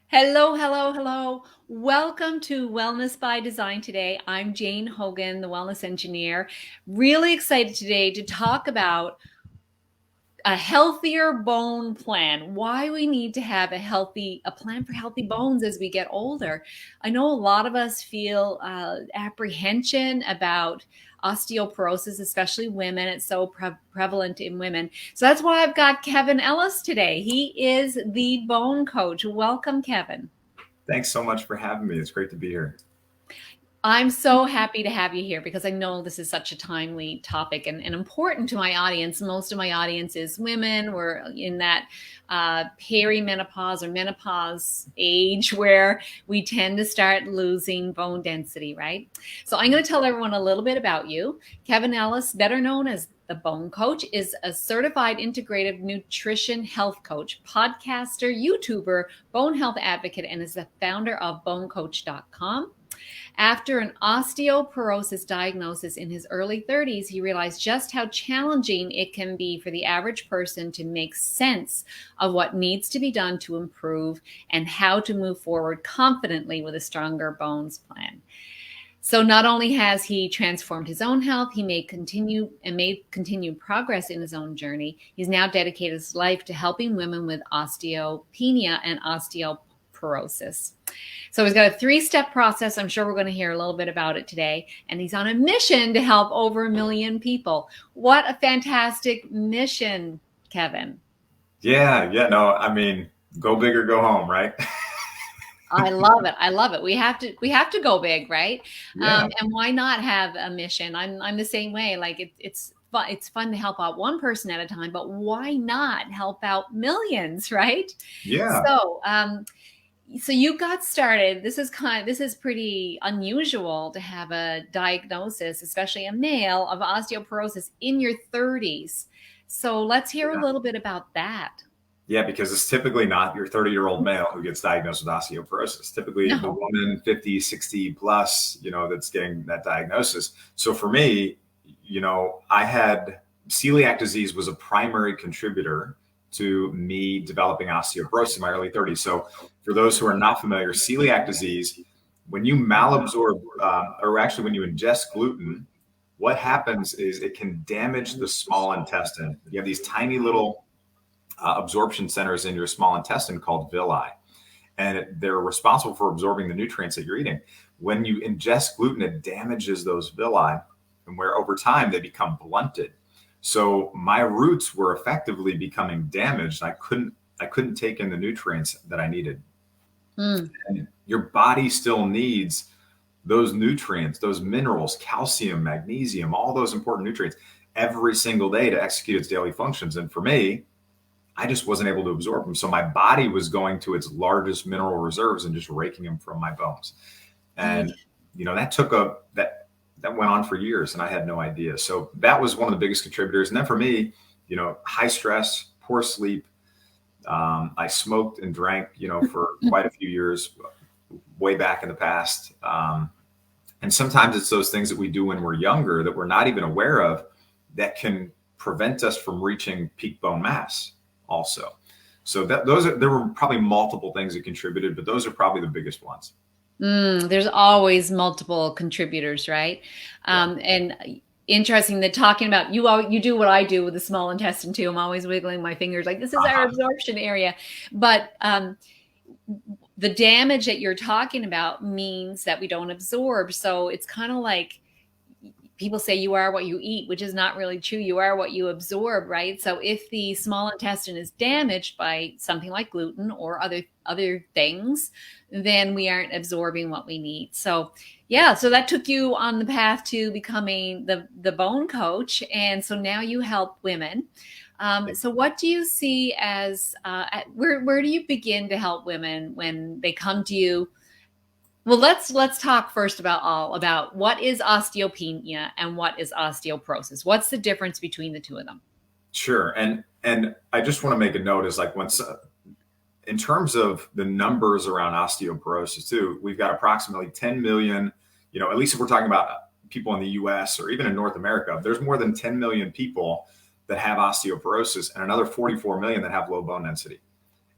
Hello, hello, hello. Welcome to Wellness by Design today. I'm Jane Hogan, the wellness engineer. Really excited today to talk about a healthier bone plan, why we need to have a plan for healthy bones as we get older. I know a lot of us feel apprehension about osteoporosis, especially women. It's so prevalent in women. So that's why I've got Kevin Ellis today. He is the bone coach. Welcome, Kevin. Thanks so much for having me. It's great to be here. I'm so happy to have you here because I know this is such a timely topic and important to my audience. Most of my audience is women. We're in that perimenopause or menopause age where we tend to start losing bone density, right? So I'm going to tell everyone a little bit about you. Kevin Ellis, better known as the Bone Coach, is a certified integrative nutrition health coach, podcaster, YouTuber, bone health advocate, and is the founder of bonecoach.com. After an osteoporosis diagnosis in his early 30s, he realized just how challenging it can be for the average person to make sense of what needs to be done to improve and how to move forward confidently with a stronger bones plan. So not only has he transformed his own health, he made continued progress in his own journey. He's now dedicated his life to helping women with osteopenia and osteoporosis. So he's got a 3-step process. I'm sure we're going to hear a little bit about it today. And he's on a mission to help over 1 million people. What a fantastic mission, Kevin. Yeah, no, I mean, go big or go home, right? I love it. I love it. We have to go big, right? Yeah, And why not have a mission? I'm the same way. Like it's fun to help out one person at a time, but why not help out millions, right? yeah. So you got started. This is pretty unusual to have a diagnosis, especially a male, of osteoporosis in your 30s. So let's hear a Yeah. little bit about that. Yeah, because it's typically not your 30-year-old male who gets diagnosed with osteoporosis. Typically the No. woman 50, 60 plus, that's getting that diagnosis. So for me, I had celiac disease was a primary contributor to me developing osteoporosis in my early 30s. So for those who are not familiar, celiac disease, when you malabsorb, or actually when you ingest gluten, what happens is it can damage the small intestine. You have these tiny little absorption centers in your small intestine called villi, and they're responsible for absorbing the nutrients that you're eating. When you ingest gluten, it damages those villi, and where over time they become blunted. So my roots were effectively becoming damaged. I couldn't take in the nutrients that I needed. Mm. And your body still needs those nutrients, those minerals, calcium, magnesium, all those important nutrients every single day to execute its daily functions. And for me, I just wasn't able to absorb them. So my body was going to its largest mineral reserves and just raking them from my bones. And that took that went on for years, and I had no idea. So that was one of the biggest contributors. And then for me, high stress, poor sleep. I smoked and drank, for quite a few years, way back in the past. And sometimes it's those things that we do when we're younger that we're not even aware of that can prevent us from reaching peak bone mass also. So there were probably multiple things that contributed, but those are probably the biggest ones. There's always multiple contributors, right? Yeah. And interesting that talking about you do what I do with the small intestine too. I'm always wiggling my fingers like this is our Uh-huh. absorption area. But the damage that you're talking about means that we don't absorb. So it's kind of like people say you are what you eat, which is not really true. You are what you absorb, right? So if the small intestine is damaged by something like gluten or other things, then we aren't absorbing what we need. So yeah, so that took you on the path to becoming the bone coach, and so now you help women. So what do you see as where do you begin to help women when they come to you? Well, let's talk first about what is osteopenia and what is osteoporosis. What's the difference between the two of them? Sure. And I just want to make a note is like in terms of the numbers around osteoporosis too, we've got approximately 10 million, at least if we're talking about people in the US or even in North America, there's more than 10 million people that have osteoporosis and another 44 million that have low bone density.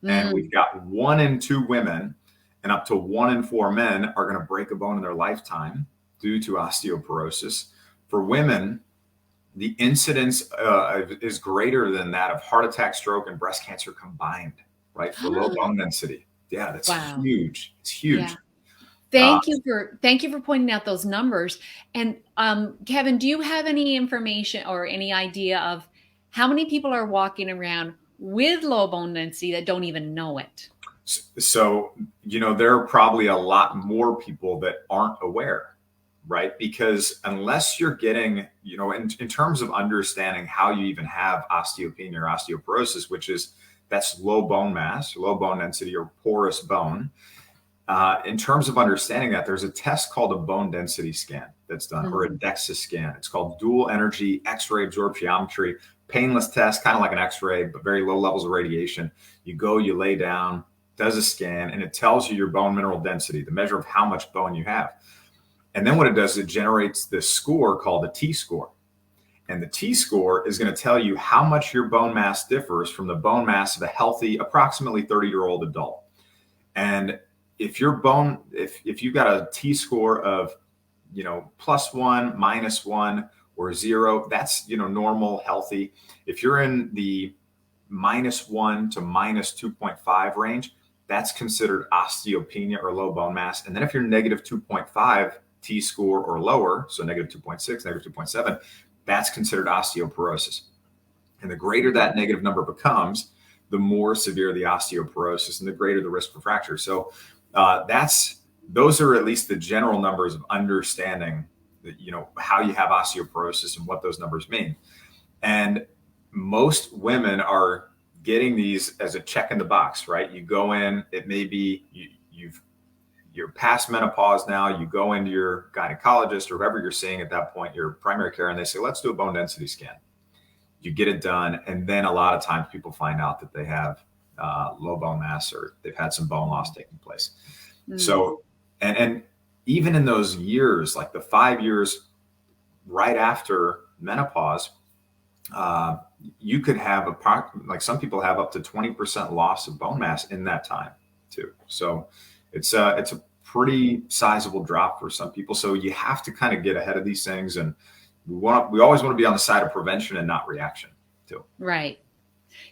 And Mm, we've got 1 in 2 women and up to 1 in 4 men are going to break a bone in their lifetime due to osteoporosis. For women, the incidence is greater than that of heart attack, stroke, and breast cancer combined, right? For low bone density. Yeah, that's Wow. huge. It's huge. Yeah. Thank you for pointing out those numbers. And Kevin, do you have any information or any idea of how many people are walking around with low bone density that don't even know it? So, there are probably a lot more people that aren't aware, right? Because unless you're getting, in terms of understanding how you even have osteopenia or osteoporosis, that's low bone mass, low bone density, or porous bone. In terms of understanding that, there's a test called a bone density scan that's done, or a DEXA scan. It's called dual energy X-ray absorptiometry, painless test, kind of like an X-ray, but very low levels of radiation. You go, you lay down, does a scan, and it tells you your bone mineral density, the measure of how much bone you have. And then what it does, it generates this score called the T-score. And the T-score is going to tell you how much your bone mass differs from the bone mass of a healthy, approximately 30-year-old adult. And if you've got a T-score of, +1, -1, or 0, that's, normal, healthy. If you're in the -1 to -2.5 range, that's considered osteopenia or low bone mass. And then if you're -2.5 T-score or lower, so -2.6, -2.7, that's considered osteoporosis. And the greater that negative number becomes, the more severe the osteoporosis and the greater the risk for fracture. So those are at least the general numbers of understanding that, how you have osteoporosis and what those numbers mean. And most women are getting these as a check in the box, right? You go in, it may be you're past menopause now, you go into your gynecologist or whoever you're seeing at that point, your primary care, and they say, let's do a bone density scan. You get it done. And then a lot of times people find out that they have low bone mass, or they've had some bone loss taking place. So, and even in those years, like the 5 years right after menopause, you could have some people have up to 20% loss of bone mass in that time too. So it's a pretty sizable drop for some people. So you have to kind of get ahead of these things, and we always want to be on the side of prevention and not reaction too. Right.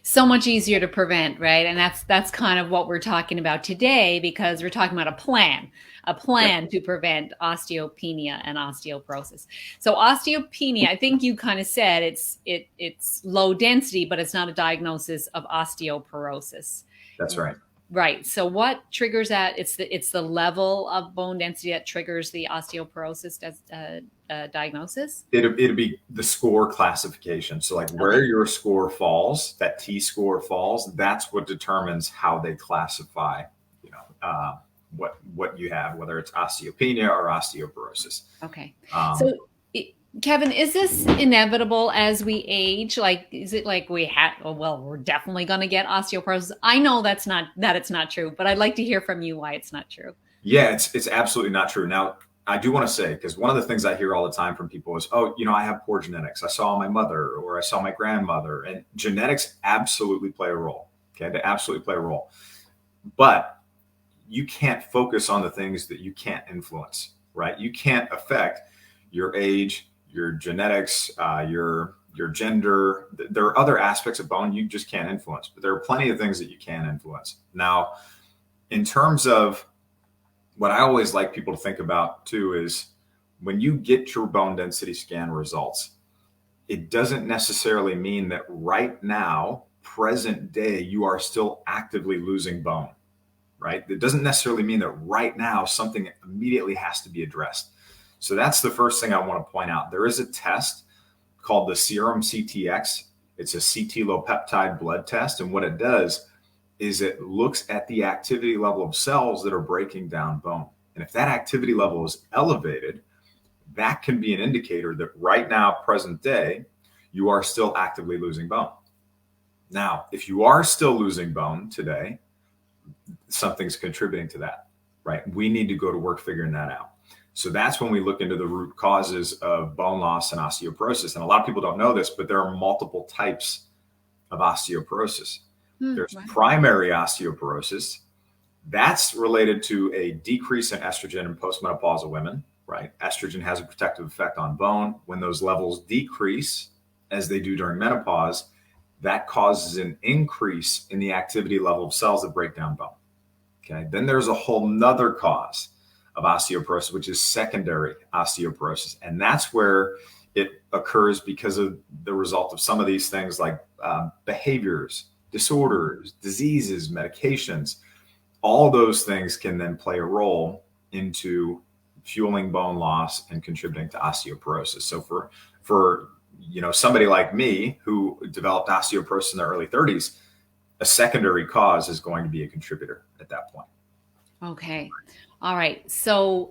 So much easier to prevent, right? And that's kind of what we're talking about today, because we're talking about a plan to prevent osteopenia and osteoporosis. So osteopenia, I think you kind of said it's low density, but it's not a diagnosis of osteoporosis. That's right. Right. So what triggers that? It's the level of bone density that triggers the osteoporosis diagnosis? It'll be the score classification. So like where your score falls, that T-score falls, that's what determines how they classify, what you have, whether it's osteopenia or osteoporosis. Okay. So Kevin, is this inevitable as we age? Like, is it like we're definitely going to get osteoporosis? I know that it's not true, but I'd like to hear from you why it's not true. Yeah, it's absolutely not true. Now, I do want to say, because one of the things I hear all the time from people is, I have poor genetics. I saw my mother or I saw my grandmother, and genetics absolutely play a role. Okay. They absolutely play a role, but you can't focus on the things that you can't influence, right? You can't affect your age, your genetics, your gender. There are other aspects of bone you just can't influence, but there are plenty of things that you can influence. Now, in terms of what I always like people to think about too is when you get your bone density scan results, it doesn't necessarily mean that right now, present day, you are still actively losing bone, right? It doesn't necessarily mean that right now something immediately has to be addressed. So that's the first thing I want to point out. There is a test called the serum CTX. It's a CT low peptide blood test. And what it does is it looks at the activity level of cells that are breaking down bone. And if that activity level is elevated, that can be an indicator that right now, present day, you are still actively losing bone. Now, if you are still losing bone today, something's contributing to that, right? We need to go to work figuring that out. So that's when we look into the root causes of bone loss and osteoporosis. And a lot of people don't know this, but there are multiple types of osteoporosis. There's primary osteoporosis, That's related to a decrease in estrogen in postmenopausal women, right? Estrogen has a protective effect on bone. When those levels decrease, as they do during menopause, that causes an increase in the activity level of cells that break down bone. Okay. Then there's a whole nother cause of osteoporosis, which is secondary osteoporosis. And that's where it occurs because of the result of some of these things like behaviors, disorders, diseases, medications. All those things can then play a role into fueling bone loss and contributing to osteoporosis. So for somebody like me who developed osteoporosis in their early 30s, a secondary cause is going to be a contributor at that point. Okay. All right. So,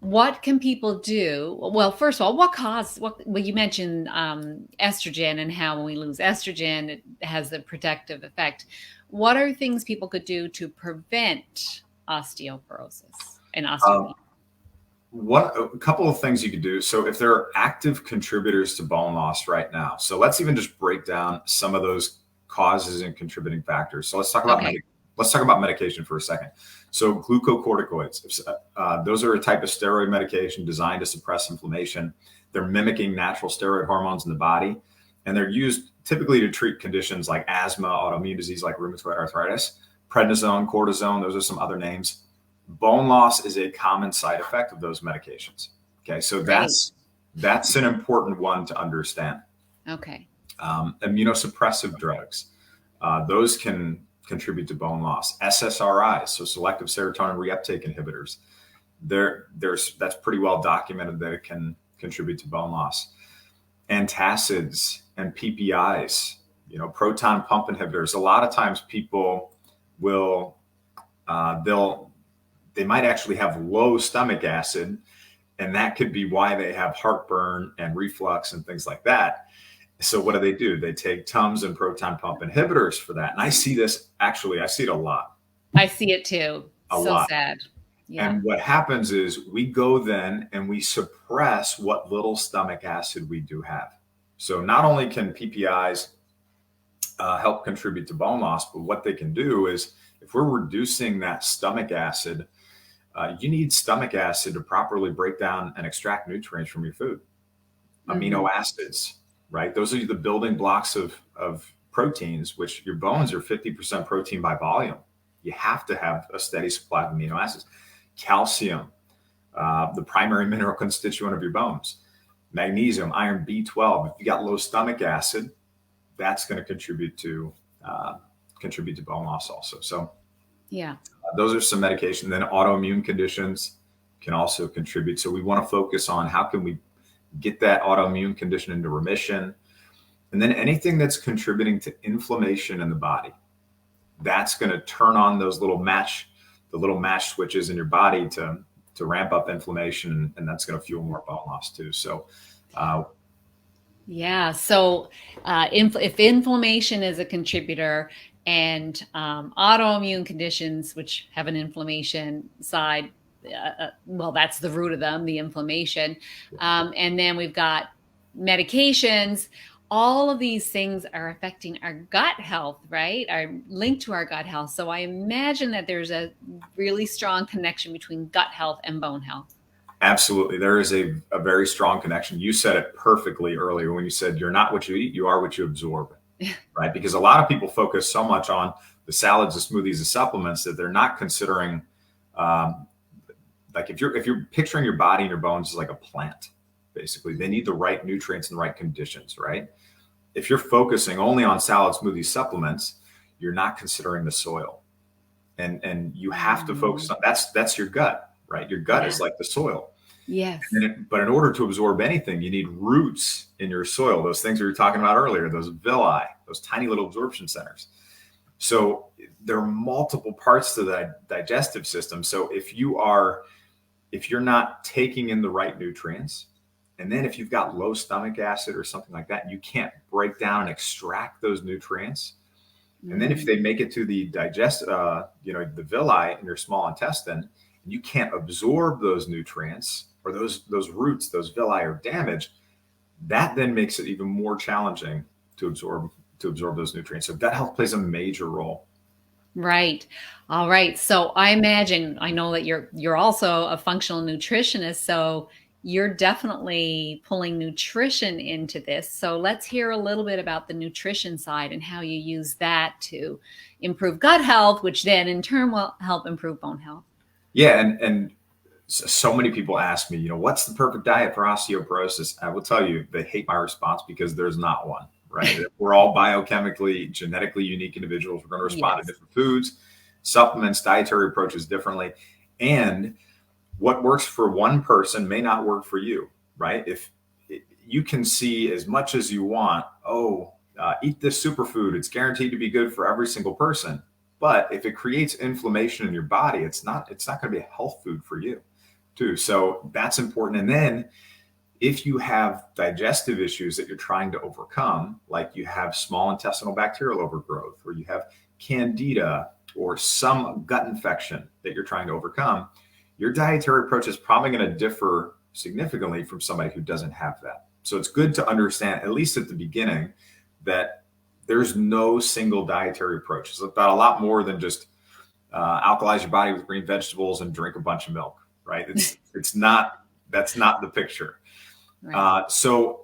what can people do? Well, first of all, well, you mentioned estrogen and how when we lose estrogen, it has the protective effect. What are things people could do to prevent osteoporosis and osteopenia? A couple of things you could do. So if there are active contributors to bone loss right now, so let's even just break down some of those causes and contributing factors. So let's talk about medication for a second. So glucocorticoids, those are a type of steroid medication designed to suppress inflammation. They're mimicking natural steroid hormones in the body, and they're used typically to treat conditions like asthma, autoimmune disease like rheumatoid arthritis, prednisone, cortisone. Those are some other names. Bone loss is a common side effect of those medications. Okay, so that's an important one to understand. Okay. Immunosuppressive drugs, those can contribute to bone loss. SSRIs, so selective serotonin reuptake inhibitors, that's pretty well documented that it can contribute to bone loss. Antacids and PPIs, proton pump inhibitors. A lot of times people will they might actually have low stomach acid, and that could be why they have heartburn and reflux and things like that. So what do? They take Tums and proton pump inhibitors for that. And I see it a lot. I see it too. A lot. Sad. Yeah. And what happens is we go then and we suppress what little stomach acid we do have. So not only can PPIs help contribute to bone loss, but what they can do is if we're reducing that stomach acid, you need stomach acid to properly break down and extract nutrients from your food. Amino acids, right? Those are the building blocks of proteins, which your bones are 50% protein by volume. You have to have a steady supply of amino acids. Calcium, the primary mineral constituent of your bones. Magnesium, iron, B12. If you got low stomach acid, that's going to contribute to bone loss also. So yeah, those are some medication. Then autoimmune conditions can also contribute. So we want to focus on how can we get that autoimmune condition into remission. And then anything that's contributing to inflammation in the body, that's going to turn on those little match switches in your body to ramp up inflammation, and that's going to fuel more bone loss too. So yeah. So if inflammation is a contributor and autoimmune conditions, which have an inflammation side, well, that's the root of them, the inflammation. And then we've got medications. All of these things are affecting our gut health, right? Are linked to our gut health. So I imagine that there's a really strong connection between gut health and bone health. Absolutely. There is a very strong connection. You said it perfectly earlier when you said you're not what you eat, you are what you absorb, right? Because a lot of people focus so much on the salads, the smoothies, the supplements that they're not considering, like if you're picturing your body and your bones as like a plant, basically, they need the right nutrients and the right conditions, right? If you're focusing only on salad, smoothies, supplements, you're not considering the soil. And you have to focus on that's your gut, right? Your gut is like the soil. Yes. But in order to absorb anything, you need roots in your soil. Those things we were talking about earlier, those villi, those tiny little absorption centers. So there are multiple parts to the digestive system. So if you're not taking in the right nutrients, and then if you've got low stomach acid or something like that, you can't break down and extract those nutrients. And then if they make it to the the villi in your small intestine, you can't absorb those nutrients, or those roots, those villi are damaged, that then makes it even more challenging to absorb those nutrients. So gut health plays a major role Right. All right. So I imagine, I know that you're also a functional nutritionist, so you're definitely pulling nutrition into this. So let's hear a little bit about the nutrition side and how you use that to improve gut health, which then in turn will help improve bone health. Yeah, and so many people ask me, what's the perfect diet for osteoporosis? I will tell you, they hate my response because there's not one, right? We're all biochemically, genetically unique individuals. We're going to respond to Yes. different foods, supplements, dietary approaches differently. And what works for one person may not work for you, right? If you can see as much as you want, eat this superfood, it's guaranteed to be good for every single person. But if it creates inflammation in your body, it's not going to be a health food for you too. So that's important. And then if you have digestive issues that you're trying to overcome, like you have small intestinal bacterial overgrowth, or you have candida or some gut infection that you're trying to overcome, your dietary approach is probably going to differ significantly from somebody who doesn't have that. So it's good to understand, at least at the beginning, that there's no single dietary approach. It's about a lot more than just alkalize your body with green vegetables and drink a bunch of milk, right? It's not, that's not the picture. Right.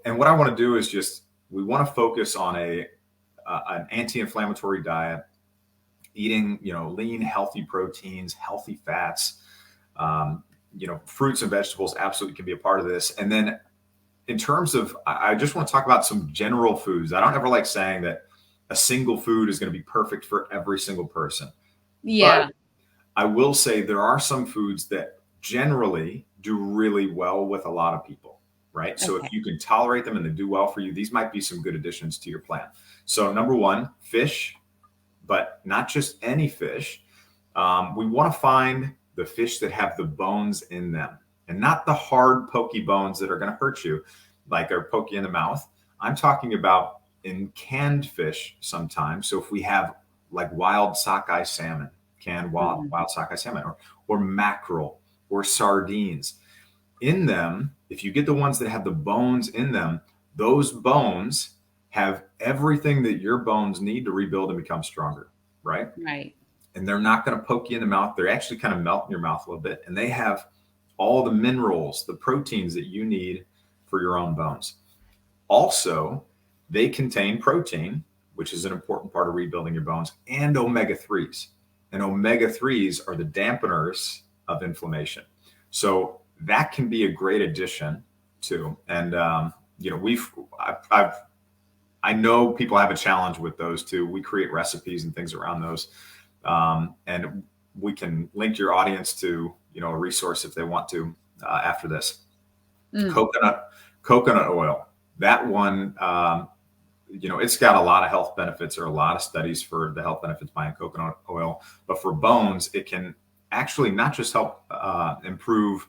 And what I want to do is we want to focus on an anti-inflammatory diet, eating, lean, healthy proteins, healthy fats, fruits and vegetables absolutely can be a part of this. And then in terms of, I just want to talk about some general foods. I don't ever like saying that a single food is going to be perfect for every single person. Yeah. But I will say there are some foods that generally do really well with a lot of people, right? So Okay. if you can tolerate them and they do well for you, these might be some good additions to your plan. So number one, fish, but not just any fish. We want to find the fish that have the bones in them and not the hard, pokey bones that are going to hurt you, like are pokey in the mouth. I'm talking about in canned fish sometimes. So if we have like wild sockeye salmon, canned wild sockeye salmon, or mackerel or sardines, in them, if you get the ones that have the bones in them, those bones have everything that your bones need to rebuild and become stronger, right? Right. And they're not going to poke you in the mouth. They're actually kind of melt in your mouth a little bit. And they have all the minerals, the proteins that you need for your own bones. Also, they contain protein, which is an important part of rebuilding your bones, and omega 3s. And omega 3s are the dampeners of inflammation. So that can be a great addition too. And, I know people have a challenge with those too. We create recipes and things around those. And we can link your audience to, a resource if they want to after this. Mm. Coconut oil. That one, it's got a lot of health benefits, or a lot of studies for the health benefits behind coconut oil. But for bones, it can actually not just help improve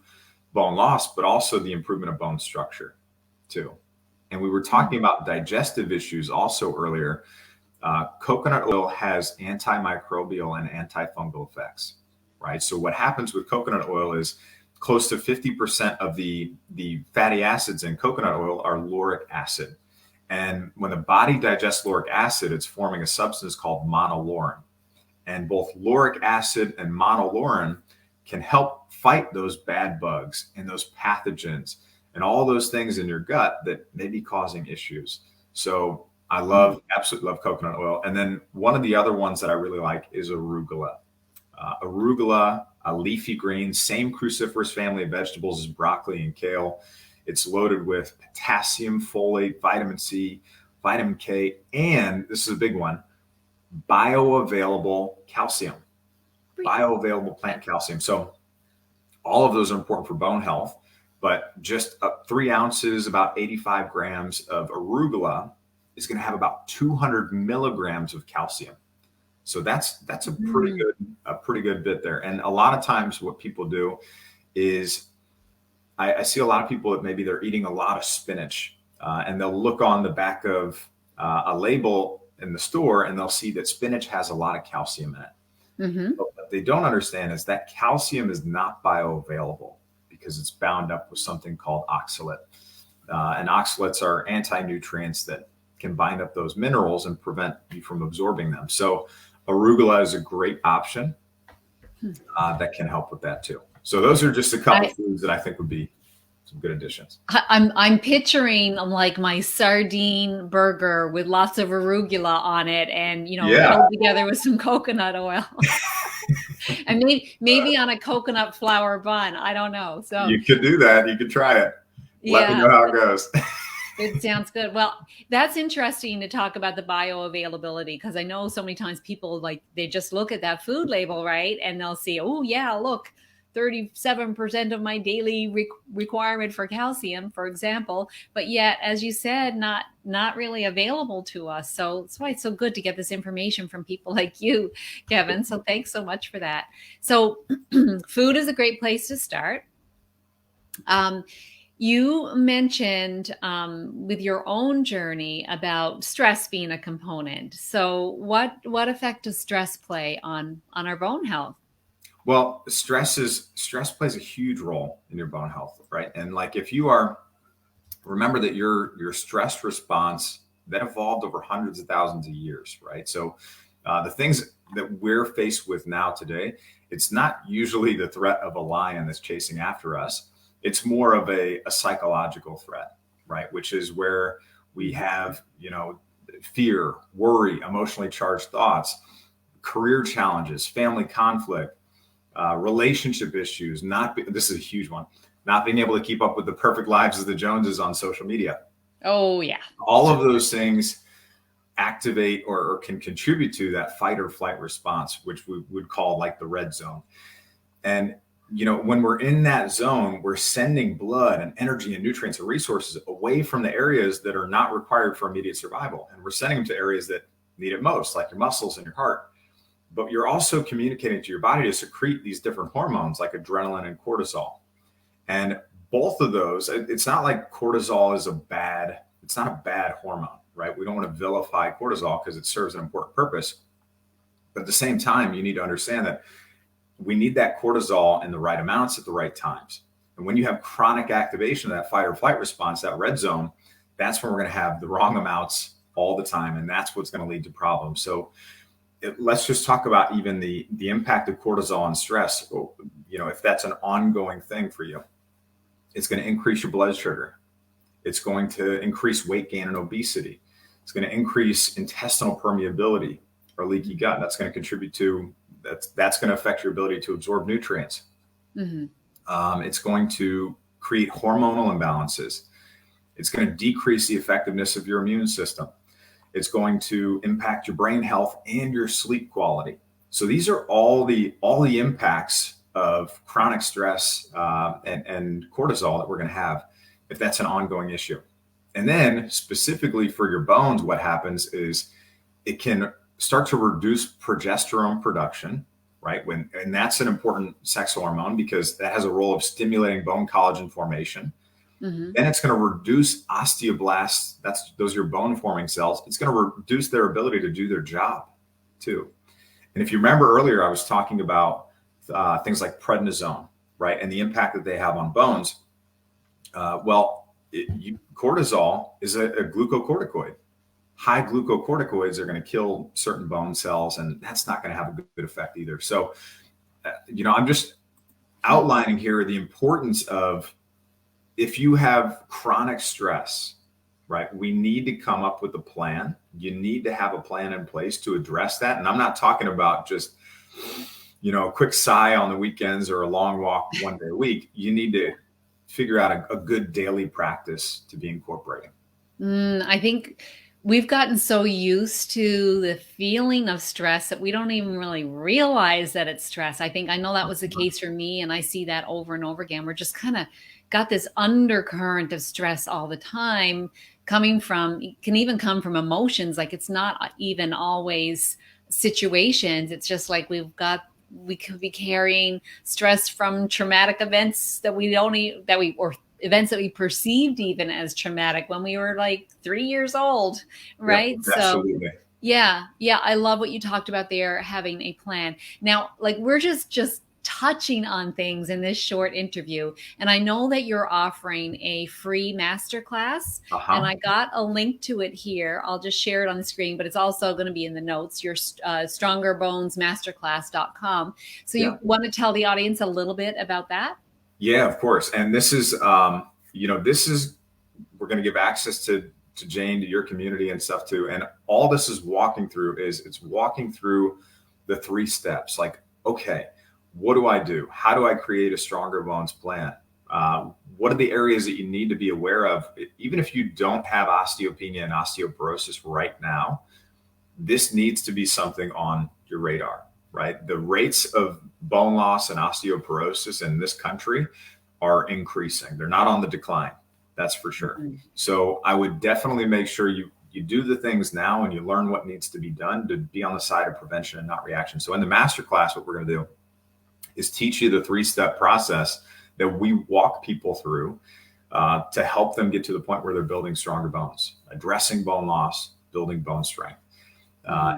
bone loss, but also the improvement of bone structure too. And we were talking about digestive issues also earlier. Coconut oil has antimicrobial and antifungal effects, right? So what happens with coconut oil is close to 50% of the fatty acids in coconut oil are lauric acid. And when the body digests lauric acid, it's forming a substance called monolaurin. And both lauric acid and monolaurin can help fight those bad bugs and those pathogens and all those things in your gut that may be causing issues. So I absolutely love coconut oil. And then one of the other ones that I really like is arugula. Arugula, a leafy green, same cruciferous family of vegetables as broccoli and kale. It's loaded with potassium, folate, vitamin C, vitamin K, and this is a big one, bioavailable calcium, bioavailable plant calcium. So all of those are important for bone health, but just 3 ounces, about 85 grams of arugula is going to have about 200 milligrams of calcium. So that's a pretty good bit there. And a lot of times what people do is I see a lot of people that maybe they're eating a lot of spinach and they'll look on the back of a label in the store and they'll see that spinach has a lot of calcium in it. Mm-hmm. But what they don't understand is that calcium is not bioavailable because it's bound up with something called oxalate. And oxalates are anti-nutrients that can bind up those minerals and prevent you from absorbing them. So Arugula is a great option that can help with that too. So those are just a couple foods that I think would be some good additions. I'm picturing like my sardine burger with lots of arugula on it, and held together with some coconut oil, and maybe on a coconut flour bun. I don't know. So you could do that. You could try it. Let me know how it goes. It sounds good. Well, that's interesting to talk about the bioavailability, because I know so many times people they just look at that food label, right? And they'll see, oh yeah, look, 37% of my daily requirement for calcium, for example, but yet, as you said, not really available to us. So that's why it's so good to get this information from people like you, Kevin. So thanks so much for that. So food is a great place to start. You mentioned with your own journey about stress being a component. So what effect does stress play on our bone health? Well, stress plays a huge role in your bone health, right? And like if you remember that your stress response that evolved over hundreds of thousands of years, right? So the things that we're faced with now today, it's not usually the threat of a lion that's chasing after us. It's more of a psychological threat, right? Which is where we have, fear, worry, emotionally charged thoughts, career challenges, family conflict, relationship issues. This is a huge one. Not being able to keep up with the perfect lives of the Joneses on social media. Oh yeah. All of those things activate or can contribute to that fight or flight response, which we would call like the red zone. And when we're in that zone, we're sending blood and energy and nutrients and resources away from the areas that are not required for immediate survival. And we're sending them to areas that need it most, like your muscles and your heart. But you're also communicating to your body to secrete these different hormones like adrenaline and cortisol. And both of those, it's not like cortisol is it's not a bad hormone, right? We don't want to vilify cortisol because it serves an important purpose. But at the same time, you need to understand that we need that cortisol in the right amounts at the right times. And when you have chronic activation of that fight or flight response, that red zone, that's when we're going to have the wrong amounts all the time. And that's what's going to lead to problems. So let's just talk about even the impact of cortisol on stress. If that's an ongoing thing for you, it's going to increase your blood sugar. It's going to increase weight gain and obesity. It's going to increase intestinal permeability or leaky gut. That's going to contribute to that's going to affect your ability to absorb nutrients. Mm-hmm. It's going to create hormonal imbalances. It's going to decrease the effectiveness of your immune system. It's going to impact your brain health and your sleep quality. So these are all the impacts of chronic stress and cortisol that we're going to have if that's an ongoing issue. And then specifically for your bones, what happens is it can start to reduce progesterone production, right? And that's an important sex hormone because that has a role of stimulating bone collagen formation. Mm-hmm. Then it's going to reduce osteoblasts. Those are your bone forming cells. It's going to reduce their ability to do their job too. And if you remember earlier, I was talking about things like prednisone, right? And the impact that they have on bones. Cortisol is a glucocorticoid. High glucocorticoids are going to kill certain bone cells, and that's not going to have a good effect either. So, I'm just outlining here the importance of if you have chronic stress, right? We need to come up with a plan. You need to have a plan in place to address that. And I'm not talking about just, a quick sigh on the weekends or a long walk one day a week. You need to figure out a good daily practice to be incorporating. I think we've gotten so used to the feeling of stress that we don't even really realize that it's stress. I know that was the case for me, and I see that over and over again. We're just kind of got this undercurrent of stress all the time it can even come from emotions. Like it's not even always situations. It's just like we could be carrying stress from traumatic events or events that we perceived even as traumatic when we were like 3 years old, right? Yep, absolutely. So yeah, I love what you talked about there, having a plan. Now, like we're just touching on things in this short interview. And I know that you're offering a free masterclass, and Uh-huh. I got a link to it here. I'll just share it on the screen, but it's also going to be in the notes, your strongerbonesmasterclass.com. So Yeah. you want to tell the audience a little bit about that? Yeah, of course. And this is, this is, we're going to give access to Jane, to your community and stuff too. And all this is walking through it's walking through the 3 steps. Like, okay, what do I do? How do I create a stronger bones plan? What are the areas that you need to be aware of? Even if you don't have osteopenia and osteoporosis right now, this needs to be something on your radar, right? The rates of bone loss and osteoporosis in this country are increasing. They're not on the decline. That's for sure. Mm-hmm. So I would definitely make sure you do the things now and you learn what needs to be done to be on the side of prevention and not reaction. So in the masterclass, what we're going to do is teach you the 3-step process that we walk people through to help them get to the point where they're building stronger bones, addressing bone loss, building bone strength.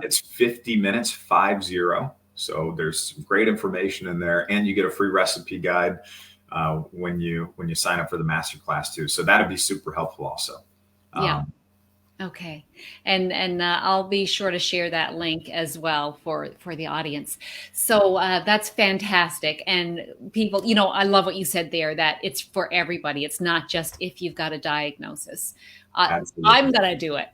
It's 50 minutes, 50. So there's some great information in there, and you get a free recipe guide when you sign up for the masterclass too. So that'd be super helpful also. Yeah. Okay. And I'll be sure to share that link as well for the audience. So that's fantastic. And people, I love what you said there, that it's for everybody. It's not just if you've got a diagnosis. I'm going to do it.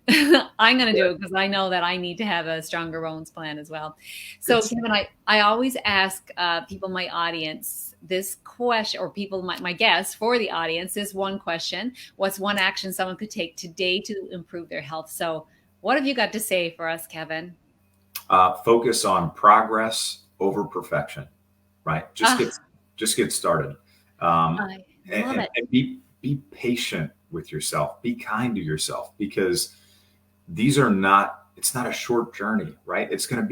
I'm going to do it because I know that I need to have a stronger bones plan as well. So Kevin, I always ask people in my audience this question, or people, my guests for the audience, is one question: what's one action someone could take today to improve their health? So what have you got to say for us, Kevin? Focus on progress over perfection, right? Just get started. I love it. And be patient with yourself. Be kind to yourself, because it's not a short journey, right? It's going to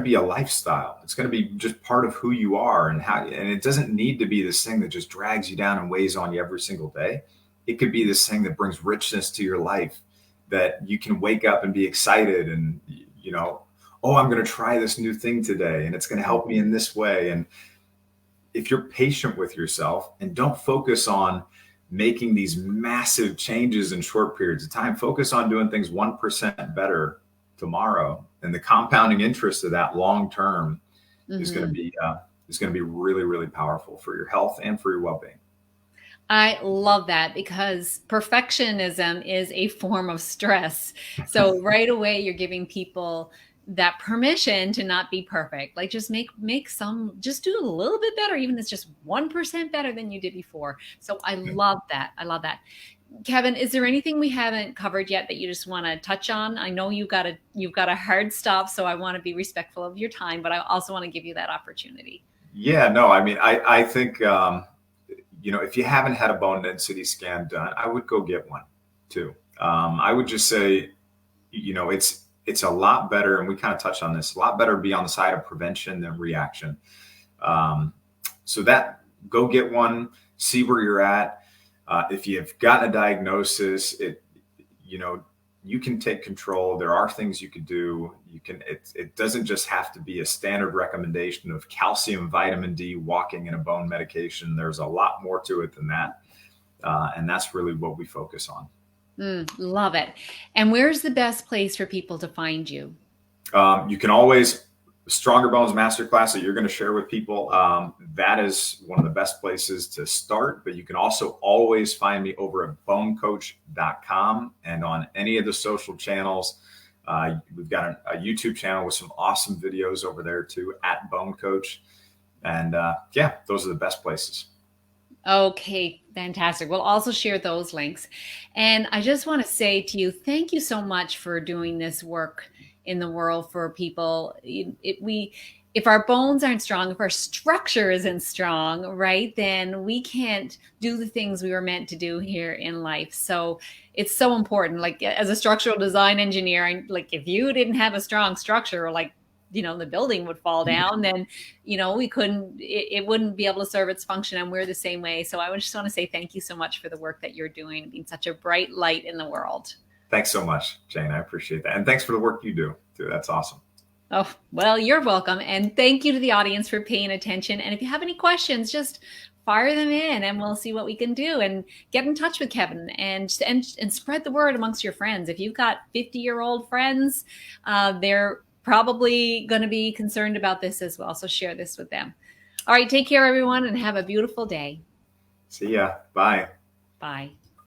be a lifestyle. It's going to be just part of who you are and it doesn't need to be this thing that just drags you down and weighs on you every single day. It could be this thing that brings richness to your life, that you can wake up and be excited and, oh, I'm going to try this new thing today and it's going to help me in this way. And if you're patient with yourself and don't focus on making these massive changes in short periods of time, focus on doing things 1% better tomorrow, and the compounding interest of that long term is going to be really, really powerful for your health and for your well-being. I love that, because perfectionism is a form of stress. So right away, you're giving people that permission to not be perfect. Like, just just do a little bit better, even if it's just 1% better than you did before. So I love that. I love that. Kevin, is there anything we haven't covered yet that you just want to touch on? I know you've got a hard stop, so I want to be respectful of your time, but I also want to give you that opportunity. Yeah, no, I mean, I think, if you haven't had a bone density scan done, I would go get one too. I would just say, it's a lot better, and we kind of touched on this, a lot better to be on the side of prevention than reaction. So go get one, see where you're at. If you've gotten a diagnosis, you can take control. There are things you could do. It doesn't just have to be a standard recommendation of calcium, vitamin D, walking, and a bone medication. There's a lot more to it than that. And that's really what we focus on. Love it. And where's the best place for people to find you? You can always, Stronger Bones Masterclass that you're going to share with people. That is one of the best places to start, but you can also always find me over at bonecoach.com and on any of the social channels. We've got a YouTube channel with some awesome videos over there too, at Bone Coach. And those are the best places. Okay, fantastic. We'll also share those links. And I just want to say to you, thank you so much for doing this work in the world for people. If our bones aren't strong, if our structure isn't strong, right, then we can't do the things we were meant to do here in life. So it's so important. Like, as a structural design engineer, if you didn't have a strong structure, the building would fall down, then, it wouldn't be able to serve its function. And we're the same way. So I just want to say thank you so much for the work that you're doing, being such a bright light in the world. Thanks so much, Jane. I appreciate that. And thanks for the work you do too. That's awesome. Oh, well, you're welcome. And thank you to the audience for paying attention. And if you have any questions, just fire them in and we'll see what we can do, and get in touch with Kevin, and spread the word amongst your friends. If you've got 50-year-old friends, they're probably going to be concerned about this as well. So share this with them. All right. Take care, everyone, and have a beautiful day. See ya. Bye. Bye.